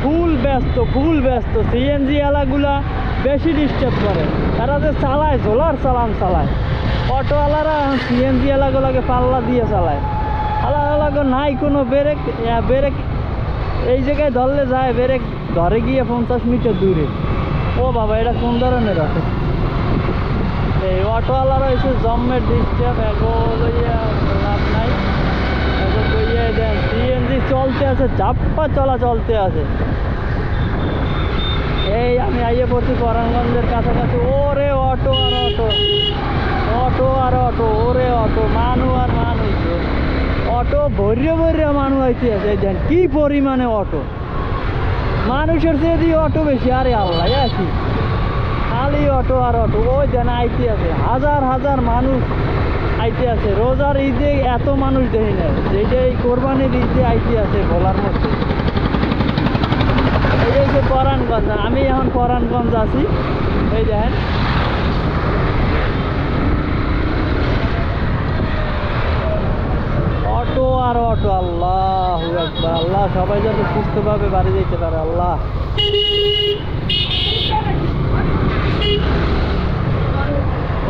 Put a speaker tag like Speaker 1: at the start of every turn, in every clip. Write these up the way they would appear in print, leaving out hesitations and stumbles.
Speaker 1: ফুল ব্যস্ত সিএনজি এলাগুলা বেশি ডিস্টার্ব করে, তারা যে চালায় ঝোলার চালান চালায়, অটোওয়ালারা সিএনজি এলাগুলোকে পাল্লা দিয়ে চালায়। আলাদা নাই কোনো ব্রেক, ব্রেক এই জায়গায় ধরলে যায়, ব্রেক ধরে গিয়ে 50 মিটার দূরে। ও বাবা, এটা কোন ধরনের অটো? এই অটোওয়ালারা এসে জম্মের ডিস্টার্ব, এগো লইয়া লাভ নাই, এগো লইয়া দেন। সিএনজি চলতে আছে, ঝাপ্পা চলা চলতে আছে। এই আমি আইয়ে পড়ছি পরাণগঞ্জের কাছাকাছি। ওরে অটো আর অটো, অটো আর অটো, ওরে অটো, মানুষ আর মানুষ, অটো ভরিয়ে মানুষ আইতে আছে। দেন কি পরিমাণে অটো, মানুষের চেয়ে দিয়ে অটো বেশি। আরে আল্লাহ, কি খালি অটো আর অটো। ওই দেন আইতে আছে, হাজার মানুষ আইতে আছে। রোজার ঈদে এত মানুষ দেখি না, যেটা এই কোরবানির ঈদে আইতে আছে বলার মতো। এই যে হচ্ছে পরাণগঞ্জ, আমি এখন পরাণগঞ্জ আছি। এই দেখেন অটো আর অটো। আল্লাহু আকবার, আল্লাহ সবাই যাতে সুস্থভাবে বাড়ি যেতে পারে। আল্লাহ,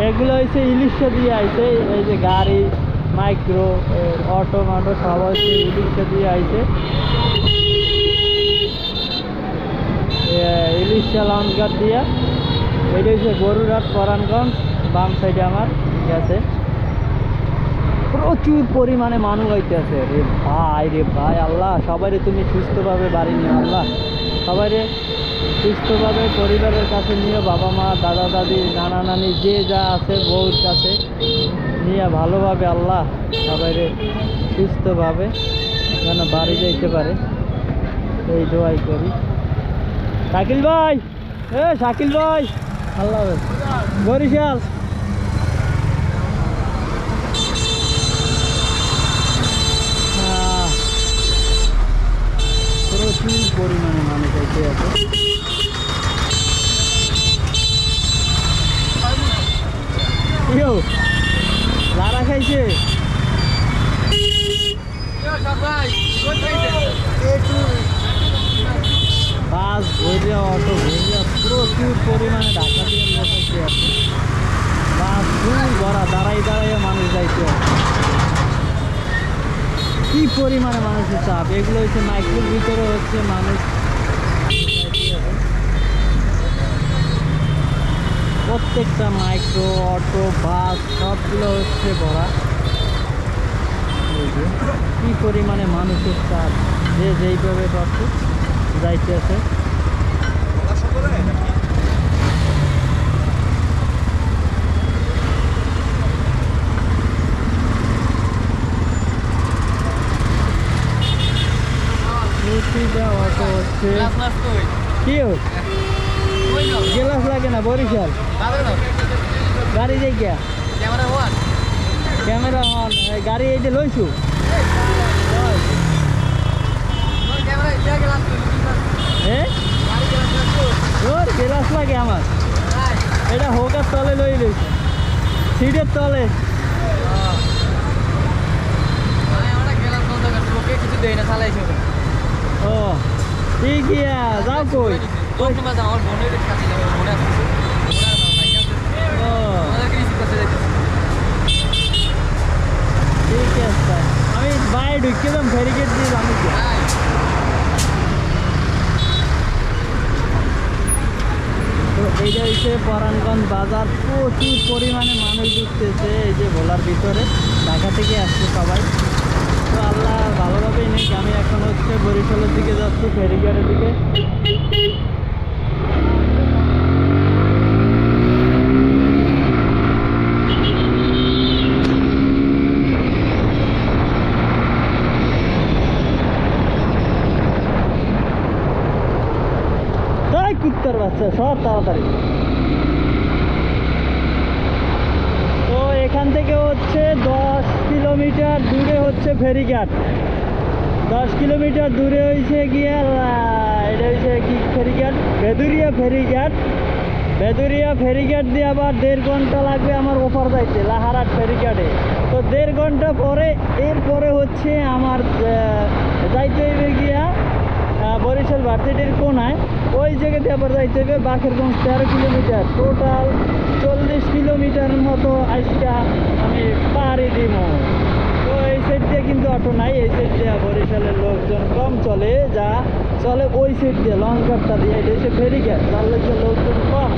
Speaker 1: এগুলো হচ্ছে ইলিশা দিয়ে আইছে। এই যে গাড়ি, মাইক্রো, অটো মাটো সব হচ্ছে ইলিশা দিয়ে আইছে। ইলিশা লঞ্চঘাট দিয়া। এটা হচ্ছে গরুরহাট পরাণগঞ্জ, বাম সাইডে আমার গেছে। প্রচুর পরিমাণে মানুষ আইতে আছে। রে ভাই, আল্লাহ সবাই তুমি সুস্থভাবে বাড়ি নিও। আল্লাহ সবাই সুস্থভাবে পরিবারের কাছে নিয়ে, বাবা মা, দাদা দাদি, নানা নানি, যে যা আছে বউর কাছে নিয়ে ভালোভাবে আল্লাহ সবাই সুস্থভাবে যেন বাড়ি যাইতে পারে, এই দোয়াই করি। শাকিল ভাই, শাকিল ভাই, আল্লাহ বরিশাল। প্রচুর পরিমাণে মানুষ আইতে আছে। লারা খাইছে, বাস ভরিয়া, অটো ভরিয়া, প্রচুর পরিমাণে ঢাকা দিয়ে লোক আইতে আছে। বাস ফুল ভরা, দাঁড়াইয়া মানুষ যাইতে আছে। কি পরিমাণে মানুষের চাপ। এগুলো হচ্ছে মাইক্রোর ভিতরে হচ্ছে মানুষ, প্রত্যেকটা মাইক্রো, অটো, বাস সবগুলো হচ্ছে ভরা। কি পরিমাণে মানুষের চাপ, যে যেইভাবে পাচ্ছে যাইতে আছে। অটো হচ্ছে কি গেলাস লাগে না বরিশাল গাড়ি যাই গিয়া ক্যামেরা অন গাড়ি এই যে লইছু তোর গেলাস লাগে আমার এটা হোকার তলে লই লইছি সিটের তলে ও ঠিক যাও কই ঠিক আছে আমি বাইরে ঢুকলাম ব্যারিকেড দিয়ে আমি তো এইটা হচ্ছে পরাণগঞ্জ বাজার প্রচুর পরিমাণে মানুষ ঢুকতেছে এই যে ভোলার ভিতরে ঢাকা থেকে আসছে সবাই তো আল্লাহ ভালোভাবেই নেই আমি এখন হচ্ছে বরিশালের দিকে যাচ্ছি ফেরিঘাটের দিকে কুত্তার বাচ্চা সব তাড়াতাড়ি তো এখান থেকে হচ্ছে 10 কিলোমিটার দূরে হচ্ছে ফেরিঘাট 10 কিলোমিটার দূরে হয়েছে গিয়ে এটা হচ্ছে কি ফেরিঘাট বেদুরিয়া ফেরিঘাট দিয়ে আবার 1.5 ঘন্টা লাগবে আমার ওপার যাইতে লাহারাট ফেরিঘাটে তো 1.5 ঘন্টা পরে এরপরে হচ্ছে আমার যাইতে হইবে গিয়া বরিশাল ভার্সিটির কোনায় ওই জায়গাতে আবার যাইতে হবে বাকেরগঞ্জ 13 কিলোমিটার, টোটাল 40 কিলোমিটার মতো আজকা আমি পাড়ি দিব। তো এই সাইড দিয়ে কিন্তু অটো নাই, এই সাইড দিয়ে বরিশালের লোকজন কম চলে, যা চলে ওই সাইড দিয়ে লঙ্কারটা দিয়ে, এটা হচ্ছে ফেরিঘাট, তার লোকজন কম।